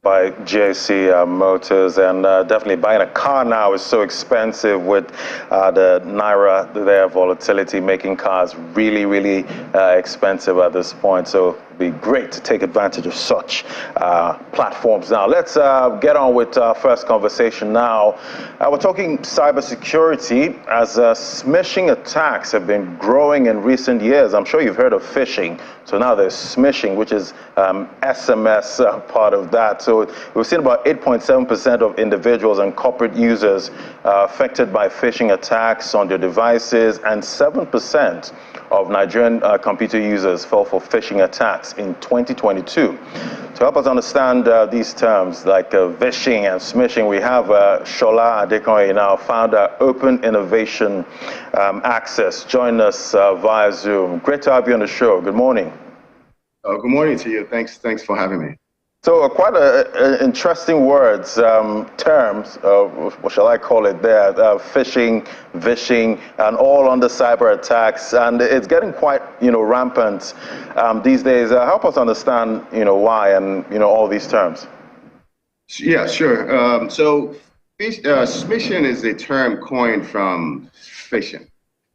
by GAC Motors, and definitely buying a car now is so expensive with the Naira, their volatility, making cars really expensive at this point. So it'd be great to take advantage of such platforms. Now, let's get on with our first conversation now. We're talking cybersecurity, as smishing attacks have been growing in recent years. I'm sure you've heard of phishing. So now there's smishing, which is SMS part of that. So we've seen about 8.7% of individuals and corporate users affected by phishing attacks on their devices, and 7% of Nigerian computer users fell for phishing attacks in 2022. To help us understand these terms like phishing and smishing, we have Shola Adekoye now, founder Open Innovation Access, join us via Zoom. Great to have you on the show. Good morning. Good morning to you. Thanks for having me. So quite interesting words, terms, what shall I call it there, phishing, vishing, and all under cyber attacks. And it's getting quite, rampant these days. Help us understand, why and, all these terms. Yeah, sure. So smishing is a term coined from phishing.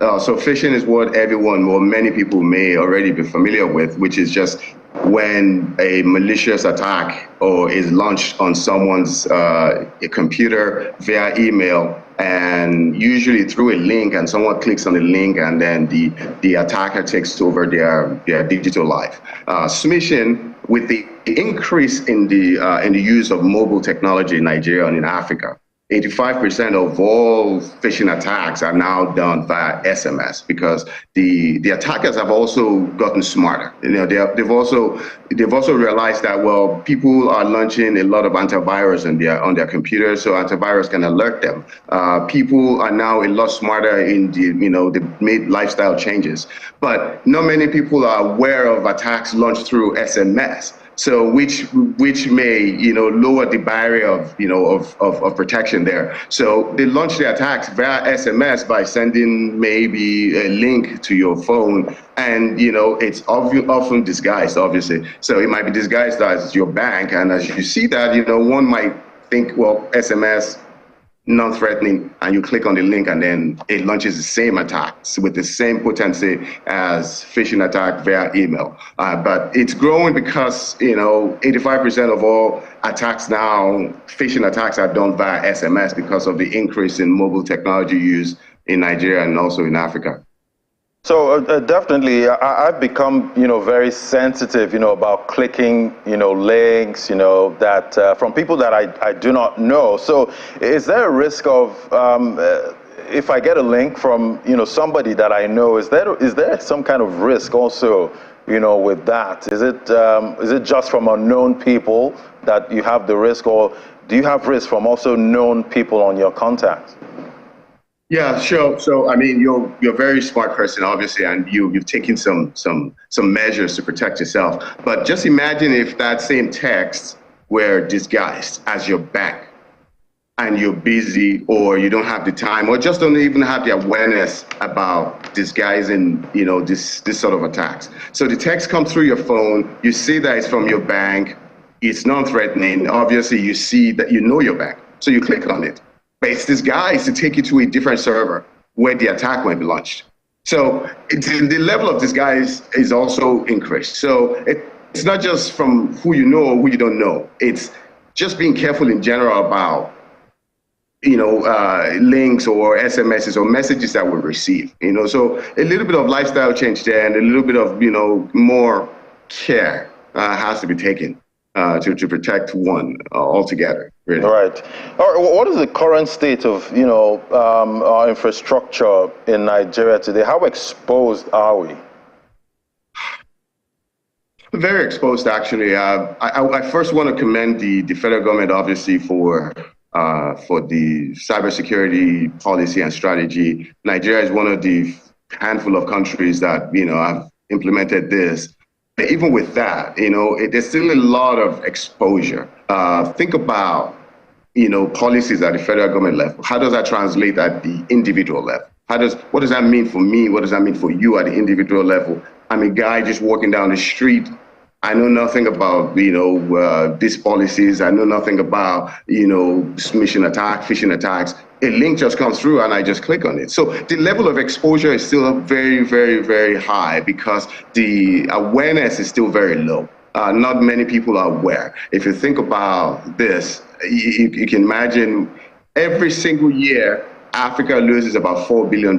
So phishing is what everyone, or many people may already be familiar with, which is just when a malicious attack is launched on someone's computer via email, and usually through a link, and someone clicks on the link, and then the attacker takes over their digital life. Smishing, with the increase in the use of mobile technology in Nigeria and in Africa, 85% of all phishing attacks are now done via SMS, because the attackers have also gotten smarter. They've also realized that, well, people are launching a lot of antivirus on their computers, so antivirus can alert them. People are now a lot smarter they've made lifestyle changes, but not many people are aware of attacks launched through SMS. So which may lower the barrier of protection there. So they launch the attacks via SMS by sending maybe a link to your phone, and it's often disguised, obviously. So it might be disguised as your bank, and as you see that, one might think, well, SMS, non-threatening, and you click on the link, and then it launches the same attacks with the same potency as phishing attack via email. But it's growing because 85% of all attacks now, phishing attacks, are done via SMS because of the increase in mobile technology use in Nigeria and also in Africa. So definitely, I've become, very sensitive, about clicking, links, that from people that I do not know. So is there a risk of, if I get a link from, somebody that I know, is there some kind of risk also, with that? Is it just from unknown people that you have the risk, or do you have risk from also known people on your contacts? Yeah, sure. So, I mean, you're a very smart person, obviously, and you've taken some measures to protect yourself. But just imagine if that same text were disguised as your bank, and you're busy, or you don't have the time, or just don't even have the awareness about disguising, this sort of attacks. So the text comes through your phone. You see that it's from your bank. It's non-threatening. Obviously, you see that your bank, so you click on it. But it's disguised to take you to a different server where the attack might be launched. So the level of disguise is also increased. So it's not just from who you know or who you don't know. It's just being careful in general about, links or SMSs or messages that we receive. So a little bit of lifestyle change there, and a little bit of, more care has to be taken to protect one altogether. Really. Right. What is the current state of, our infrastructure in Nigeria today? How exposed are we? Very exposed, actually. I first want to commend the federal government, obviously, for the cybersecurity policy and strategy. Nigeria is one of the handful of countries that, have implemented this. But even with that, there's still a lot of exposure. Think about, policies at the federal government level. How does that translate at the individual level? What does that mean for me? What does that mean for you at the individual level? I'm a guy just walking down the street. I know nothing about, these policies. I know nothing about, smishing attack, phishing attacks. A link just comes through and I just click on it. So the level of exposure is still very, very, very high because the awareness is still very low. Not many people are aware. If you think about this, you can imagine every single year, Africa loses about $4 billion.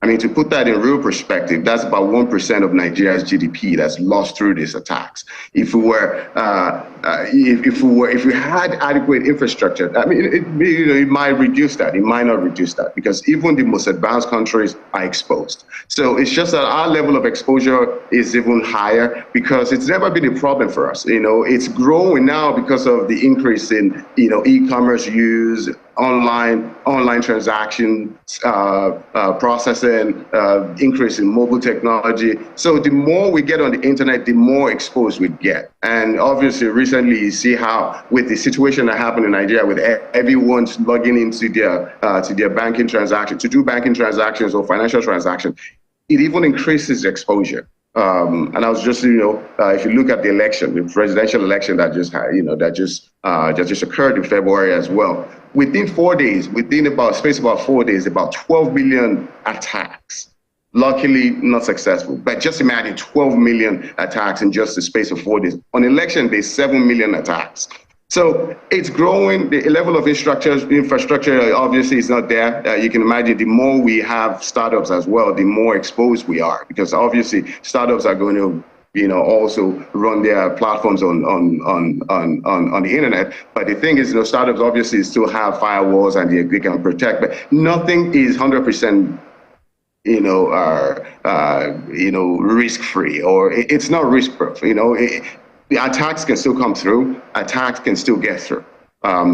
I mean, to put that in real perspective, that's about 1% of Nigeria's GDP that's lost through these attacks. If we had adequate infrastructure, I mean, it might reduce that. It might not reduce that because even the most advanced countries are exposed. So it's just that our level of exposure is even higher because it's never been a problem for us. It's growing now because of the increase in, e-commerce use, online transaction processing, increase in mobile technology. So the more we get on the internet, the more exposed we get. And obviously, recently, you see how with the situation that happened in Nigeria, with everyone's logging into their banking transaction to do banking transactions or financial transactions, it even increases exposure. And I was just, if you look at the election, the presidential election that just occurred in February as well, within 4 days, within about 4 days, about 12 million attacks. Luckily, not successful. But just imagine 12 million attacks in just the space of 4 days. On election day, 7 million attacks. So it's growing. The level of infrastructure obviously is not there. You can imagine the more we have startups as well, the more exposed we are, because obviously startups are going to also run their platforms on the internet. But the thing is, startups obviously still have firewalls and they can protect, but nothing is 100%. Risk-free, or it's not risk-proof. The attacks can still come through. Attacks can still get through.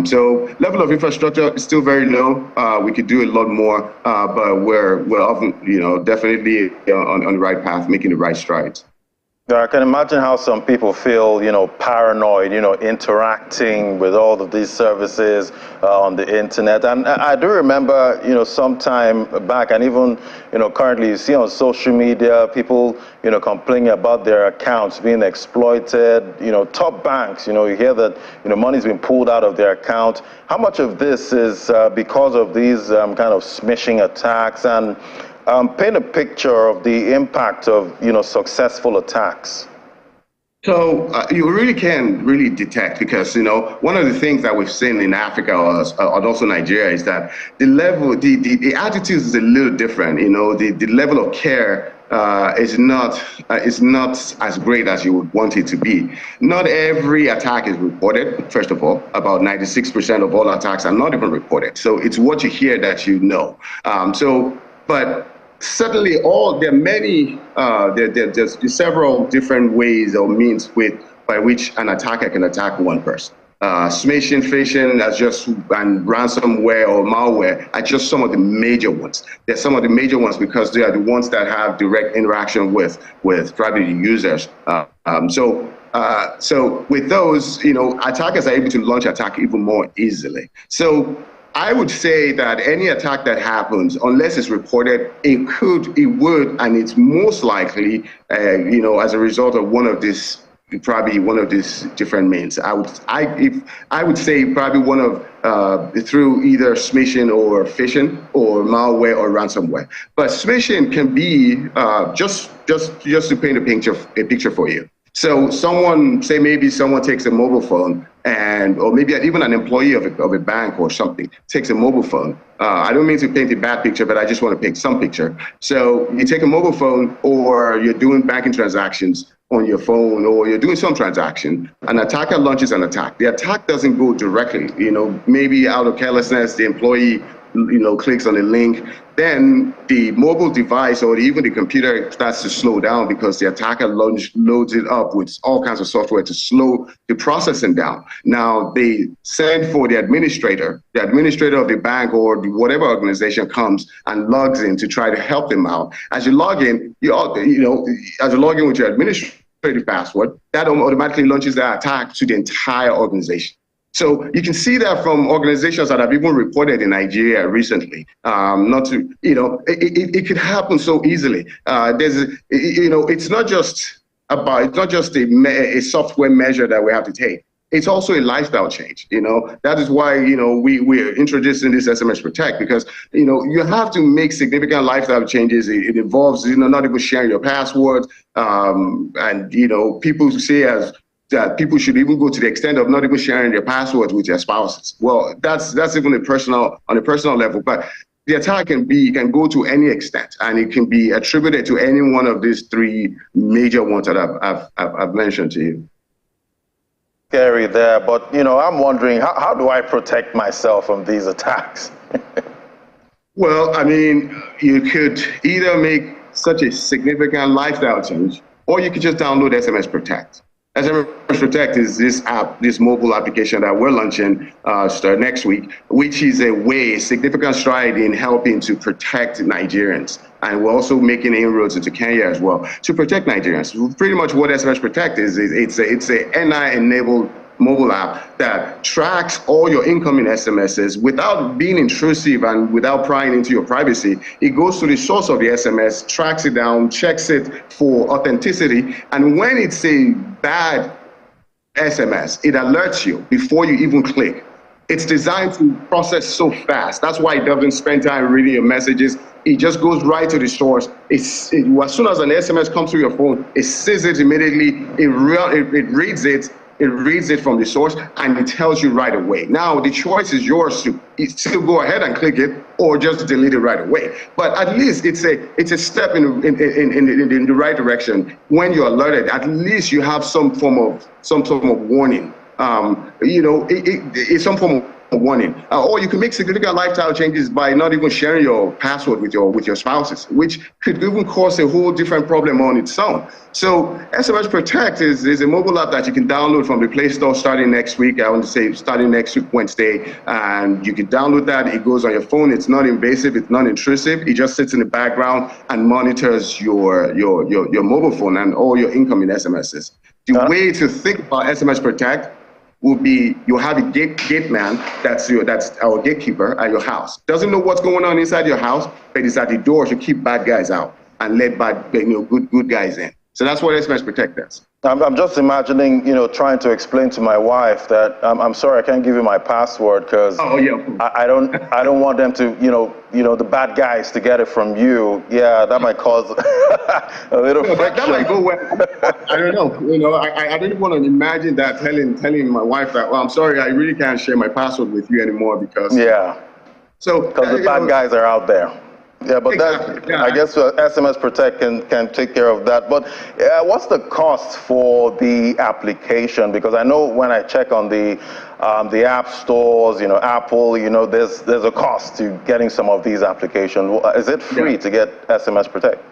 So level of infrastructure is still very low. We could do a lot more, but we're often, definitely on the right path, making the right strides. I can imagine how some people feel, paranoid, interacting with all of these services on the internet. And I do remember, some time back, and even, currently you see on social media, people, complaining about their accounts being exploited. Top banks, you hear that, money's been pulled out of their account. How much of this is because of these kind of smishing attacks? And paint a picture of the impact of, successful attacks. So you really can detect, because one of the things that we've seen in Africa or also Nigeria is that the attitude is a little different. The level of care is not as great as you would want it to be. Not every attack is reported. First of all, about 96% of all attacks are not even reported. So it's what you hear that but certainly, there are many. There's several different ways or means by which an attacker can attack one person. Smishing, phishing, and ransomware or malware are just some of the major ones. They're some of the major ones because they are the ones that have direct interaction with probably the users. So with those, attackers are able to launch attack even more easily. So I would say that any attack that happens, unless it's reported, it would, and it's most likely, as a result of one of these different means. I would say probably one of through either smishing or phishing or malware or ransomware. But smishing can be just to paint a picture for you. So maybe someone takes a mobile phone or maybe even an employee of a bank or something takes a mobile phone. I don't mean to paint a bad picture, but I just want to paint some picture. So you take a mobile phone, or you're doing banking transactions on your phone, or you're doing some transaction. An attacker launches an attack. The attack doesn't go directly. Maybe out of carelessness, the employee clicks on a link, then the mobile device or even the computer starts to slow down because the attacker loads it up with all kinds of software to slow the processing down. Now they send for the administrator of the bank or whatever organization comes and logs in to try to help them out. As you log in, with your administrative password, that automatically launches that attack to the entire organization. So you can see that from organizations that have even reported in Nigeria recently. It could happen so easily. It's not just it's not just a software measure that we have to take. It's also a lifestyle change. That is why we're introducing this SMS Protect, because you have to make significant lifestyle changes. It involves not even sharing your password, and people say that people should even go to the extent of not even sharing their passwords with their spouses. Well, that's even on a personal level, but the attack can go to any extent, and it can be attributed to any one of these three major ones that I've mentioned to you. Scary there, but I'm wondering, how do I protect myself from these attacks? Well, I mean, you could either make such a significant lifestyle change, or you could just download SMS Protect. SMS Protect is this app, this mobile application that we're launching next week, which is a significant stride in helping to protect Nigerians. And we're also making inroads into Kenya as well to protect Nigerians. Pretty much what SMS Protect is it's a NI-enabled mobile app that tracks all your incoming SMSs without being intrusive and without prying into your privacy. It goes to the source of the SMS, tracks it down, checks it for authenticity, and when it's a bad SMS, it alerts you before you even click. It's designed to process so fast. That's why it doesn't spend time reading your messages. It just goes right to the source. As soon as an SMS comes to your phone, it sees it immediately. It reads it. It reads it from the source, and it tells you right away. Now, the choice is yours to still go ahead and click it or just delete it right away. But at least it's a step in the right direction. When you're alerted, at least you have some form of warning. It's some form of warning. Or you can make significant lifestyle changes by not even sharing your password with your spouses, which could even cause a whole different problem on its own. So SMS Protect is a mobile app that you can download from the Play Store starting next week. I want to say starting next week, Wednesday. And you can download that. It goes on your phone. It's not invasive. It's not intrusive. It just sits in the background and monitors your mobile phone and all your incoming SMSs. The way to think about SMS Protect will be you have a gate man that's our gatekeeper at your house. Doesn't know what's going on inside your house, but it's at the door to keep bad guys out and let good guys in. So that's what SMS Protect does. I'm just imagining, trying to explain to my wife that I'm sorry, I can't give you my password because I don't want them to, the bad guys to get it from you. Yeah, that might cause a little friction. That might go well. I don't know. I didn't want to imagine that telling my wife that, well, I'm sorry, I really can't share my password with you anymore because because the bad guys are out there. Yeah, but exactly. I guess SMS Protect can take care of that. But what's the cost for the application? Because I know when I check on the app stores, Apple, there's a cost to getting some of these applications. Is it free to get SMS Protect?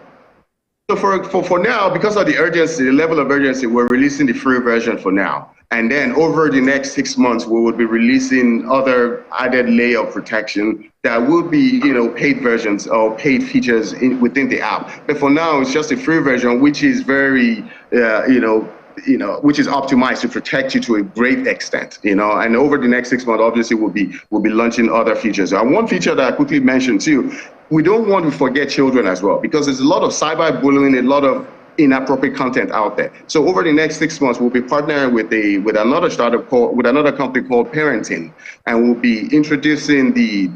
So for now, because of the urgency, the level of urgency, we're releasing the free version for now. And then over the next 6 months, we will be releasing other added layer of protection that will be, paid versions or paid features within the app. But for now, it's just a free version, which is very, which is optimized to protect you to a great extent, And over the next 6 months, obviously, we'll be launching other features. And one feature that I quickly mentioned too, we don't want to forget children as well, because there's a lot of cyberbullying, a lot of inappropriate content out there. So over the next 6 months, we'll be partnering with another startup with another company called Parenting, and we'll be introducing the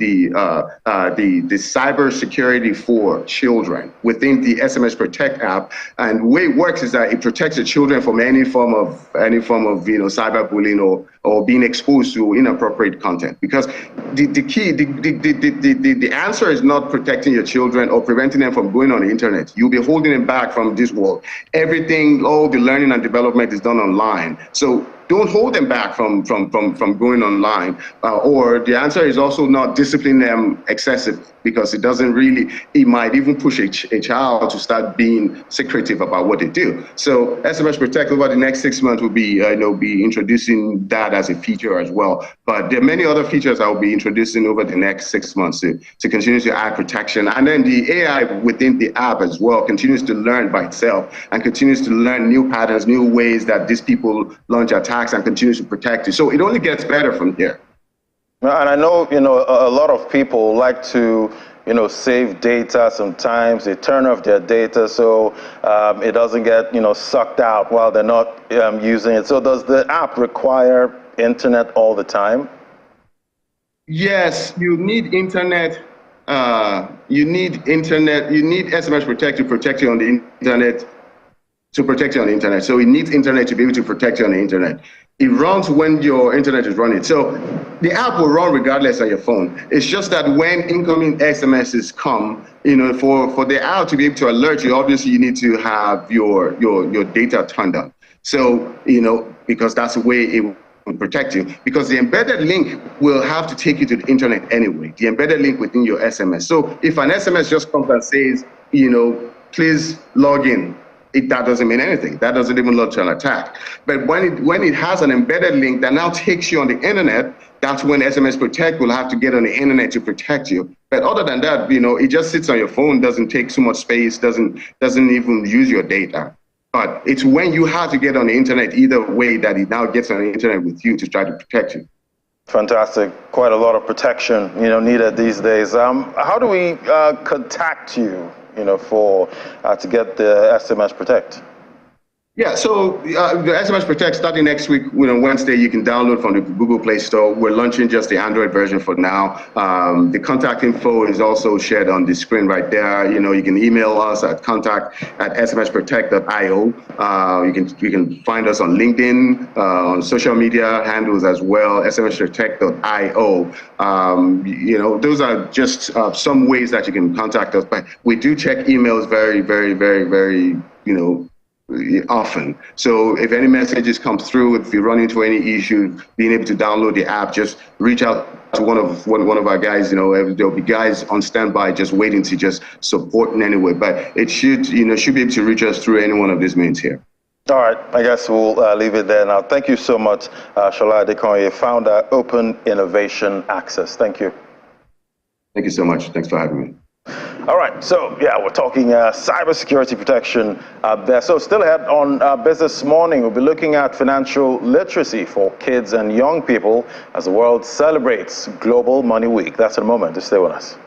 cyber security for children within the SMS Protect app. And the way it works is that it protects the children from any form of cyberbullying or being exposed to inappropriate content. Because the answer is not protecting your children or preventing them from going on the internet. You'll be holding them back from this world. Everything, all the learning and development is done online. So don't hold them back from going online. Or the answer is also not discipline them excessively, because it might even push a child to start being secretive about what they do. So SMS Protect over the next 6 months will be introducing that as a feature as well. But there are many other features I will be introducing over the next 6 months to continue to add protection. And then the AI within the app as well continues to learn by itself and continues to learn new patterns, new ways that these people launch attacks, and continues to protect you. So it only gets better from here. And I know, a lot of people like to, save data sometimes. They turn off their data so it doesn't get, sucked out while they're not using it. So does the app require internet all the time? Yes, you need internet. You need internet. You need SMS Protect to protect you on the internet. To protect you on the internet. So it needs internet to be able to protect you on the internet. It runs when your internet is running. So the app will run regardless on your phone. It's just that when incoming SMSs come, for the app to be able to alert you, obviously you need to have your data turned on. So, because that's the way it will protect you, because the embedded link will have to take you to the internet anyway, the embedded link within your SMS. So if an SMS just comes and says, please log in, that doesn't mean anything. That doesn't even launch an attack. But when it has an embedded link that now takes you on the internet, that's when SMS Protect will have to get on the internet to protect you. But other than that, it just sits on your phone, doesn't take so much space, doesn't even use your data. But it's when you have to get on the internet either way that it now gets on the internet with you to try to protect you. Fantastic. Quite a lot of protection, needed these days. How do we contact you, to get the SMS Protect? Yeah, so the SMS Protect starting next week, Wednesday, you can download from the Google Play Store. We're launching just the Android version for now. The contact info is also shared on the screen right there. You can email us at contact@smsprotect.io. You can find us on LinkedIn, on social media handles as well, smsprotect.io. Those are just some ways that you can contact us. But we do check emails very, very, very, very, often. So if any messages come through, if you run into any issue, being able to download the app, just reach out to one of our guys. There'll be guys on standby just waiting to just support in any way. But it should be able to reach us through any one of these means here. All right, I guess we'll leave it there now. Thank you so much, Shola Adekonye, founder, Open Innovation Access. Thank you. Thank you so much. Thanks for having me. All right, so we're talking cybersecurity protection there. So still ahead on Business Morning, we'll be looking at financial literacy for kids and young people as the world celebrates Global Money Week. That's in a moment. Just stay with us.